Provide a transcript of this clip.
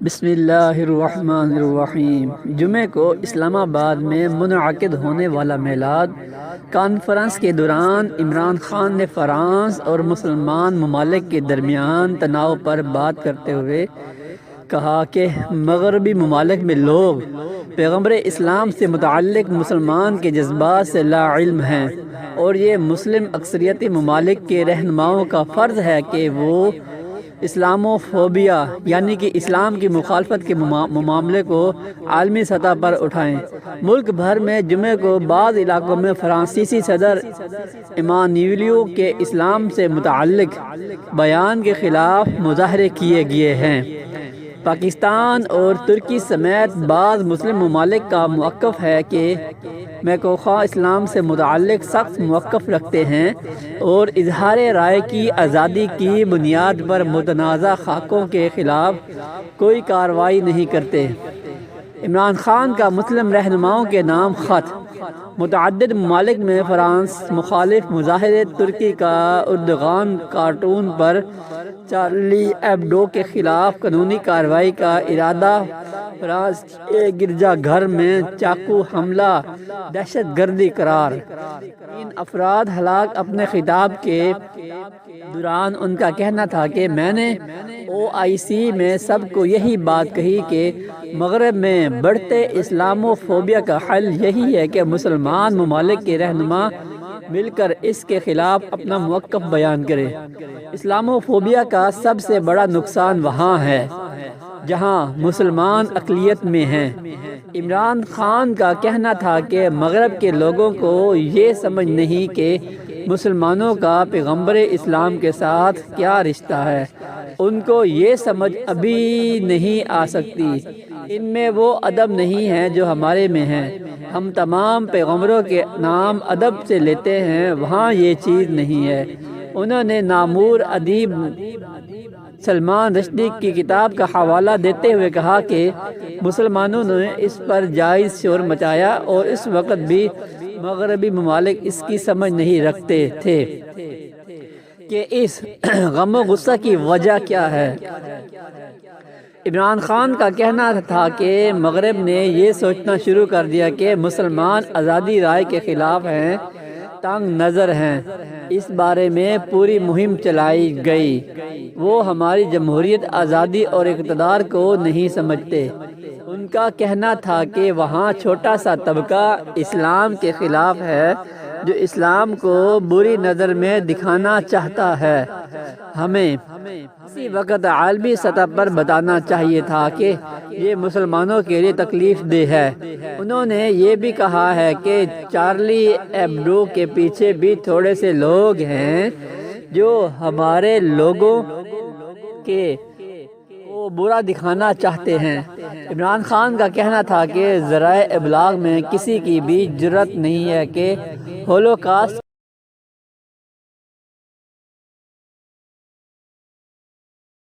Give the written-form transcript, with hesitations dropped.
بسم اللہ الرحمن الرحیم۔ جمعے کو اسلام آباد میں منعقد ہونے والا میلاد کانفرنس کے دوران عمران خان نے فرانس اور مسلمان ممالک کے درمیان تناؤ پر بات کرتے ہوئے کہا کہ مغربی ممالک میں لوگ پیغمبر اسلام سے متعلق مسلمان کے جذبات سے لا علم ہیں، اور یہ مسلم اکثریتی ممالک کے رہنماؤں کا فرض ہے کہ وہ اسلاموفوبیا یعنی کہ اسلام کی مخالفت کے معاملے کو عالمی سطح پر اٹھائیں۔ ملک بھر میں جمعے کو بعض علاقوں میں فرانسیسی صدر ایمانویل کے اسلام سے متعلق بیان کے خلاف مظاہرے کیے گئے ہیں۔ پاکستان اور ترکی سمیت بعض مسلم ممالک کا موقف ہے کہ میکوخا اسلام سے متعلق سخت موقف رکھتے ہیں اور اظہار رائے کی آزادی کی بنیاد پر متنازع خاکوں کے خلاف کوئی کارروائی نہیں کرتے۔ عمران خان کا مسلم رہنماؤں کے نام خط متعدد ممالک میں فرانس مخالف مظاہرے، ترکی کا اردغان کارٹون پر چارلی ایبڈو کے خلاف قانونی کارروائی کا ارادہ، فرانس کے گرجا گھر میں چاقو حملہ دہشت گردی قرار، 3 افراد ہلاک۔ اپنے خطاب کے دوران ان کا کہنا تھا کہ میں نے OIC میں سب کو یہی بات کہی کہ مغرب میں بڑھتے اسلاموفوبیا کا حل یہی ہے کہ مسلمان ممالک کے رہنما مل کر اس کے خلاف اپنا موقف بیان کرے۔ اسلاموفوبیا کا سب سے بڑا نقصان وہاں ہے جہاں مسلمان اقلیت میں ہیں۔ عمران خان کا کہنا تھا کہ مغرب کے لوگوں کو یہ سمجھ نہیں کہ مسلمانوں کا پیغمبر اسلام کے ساتھ کیا رشتہ ہے، ان کو یہ سمجھ ابھی نہیں آ سکتی۔ ان میں وہ ادب نہیں ہے جو ہمارے میں ہے۔ ہم تمام پیغمبروں کے نام ادب سے لیتے ہیں، وہاں یہ چیز نہیں ہے۔ انہوں نے نامور ادیب سلمان رشدی کی کتاب کا حوالہ دیتے ہوئے کہا کہ مسلمانوں نے اس پر جائز شور مچایا اور اس وقت بھی مغربی ممالک اس کی سمجھ نہیں رکھتے تھے کہ اس غم و غصہ کی وجہ کیا ہے۔ عمران خان کا کہنا تھا کہ مغرب نے یہ سوچنا شروع کر دیا کہ مسلمان آزادی رائے کے خلاف ہیں، تنگ نظر ہیں۔ اس بارے میں پوری مہم چلائی گئی۔ وہ ہماری جمہوریت، آزادی اور اقتدار کو نہیں سمجھتے۔ ان کا کہنا تھا کہ وہاں چھوٹا سا طبقہ اسلام کے خلاف ہے جو اسلام کو بری نظر میں دکھانا چاہتا ہے۔ ہمیں اسی وقت عالمی سطح پر بتانا چاہیے تھا کہ یہ مسلمانوں کے لیے تکلیف دہ ہے۔ انہوں نے یہ بھی کہا ہے کہ چارلی ایبڈو کے پیچھے بھی تھوڑے سے لوگ ہیں جو ہمارے لوگوں کے کو برا دکھانا چاہتے ہیں۔ عمران خان کا کہنا تھا کہ ذرائع ابلاغ میں کسی کی بھی جرأت نہیں ہے کہ ہولوکاسٹ